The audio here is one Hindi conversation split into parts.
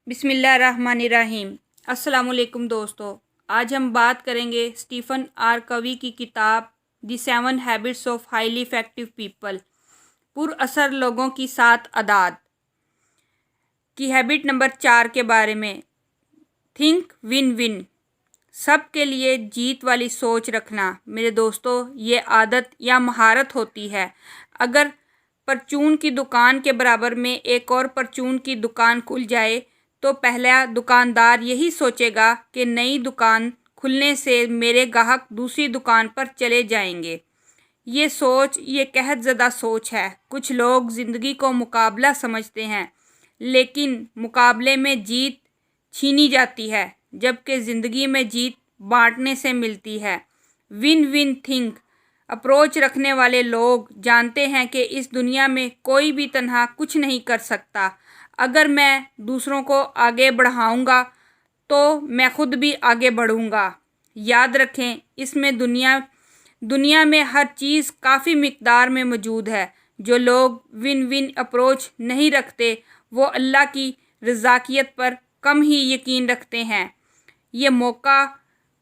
बिस्मिल्लाहिर्रहमानिर्रहीम। अस्सलामुअलैकुम दोस्तों, आज हम बात करेंगे स्टीफन आर कवी की किताब the 7 habits of highly effective people, पुरअसर लोगों की 7 आदत की हैबिट नंबर 4 के बारे में। थिंक विन विन, सब के लिए जीत वाली सोच रखना। मेरे दोस्तों, ये आदत या महारत होती है। अगर परचून की दुकान के बराबर में एक और परचून की दुकान खुल जाए तो पहला दुकानदार यही सोचेगा कि नई दुकान खुलने से मेरे ग्राहक दूसरी दुकान पर चले जाएंगे। ये सोच ये कहतज़दा सोच है। कुछ लोग ज़िंदगी को मुकाबला समझते हैं, लेकिन मुकाबले में जीत छीनी जाती है, जबकि ज़िंदगी में जीत बांटने से मिलती है। विन विन थिंक अप्रोच रखने वाले लोग जानते हैं कि इस दुनिया में कोई भी तन्हा कुछ नहीं कर सकता। अगर मैं दूसरों को आगे बढ़ाऊंगा तो मैं खुद भी आगे बढ़ूंगा। याद रखें, इसमें दुनिया में हर चीज़ काफ़ी मिकदार में मौजूद है। जो लोग विन विन अप्रोच नहीं रखते वो अल्लाह की रज़ाकियत पर कम ही यकीन रखते हैं। ये मौका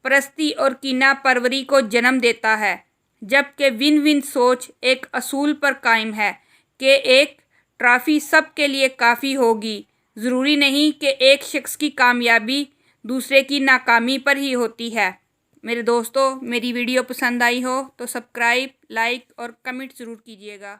परस्ती और कीना परवरी को जन्म देता है, जबकि विन विन सोच एक असूल पर कायम है कि एक ट्रॉफ़ी सब के लिए काफ़ी होगी। ज़रूरी नहीं कि एक शख्स की कामयाबी दूसरे की नाकामी पर ही होती है। मेरे दोस्तों, मेरी वीडियो पसंद आई हो तो सब्सक्राइब, लाइक और कमेंट ज़रूर कीजिएगा।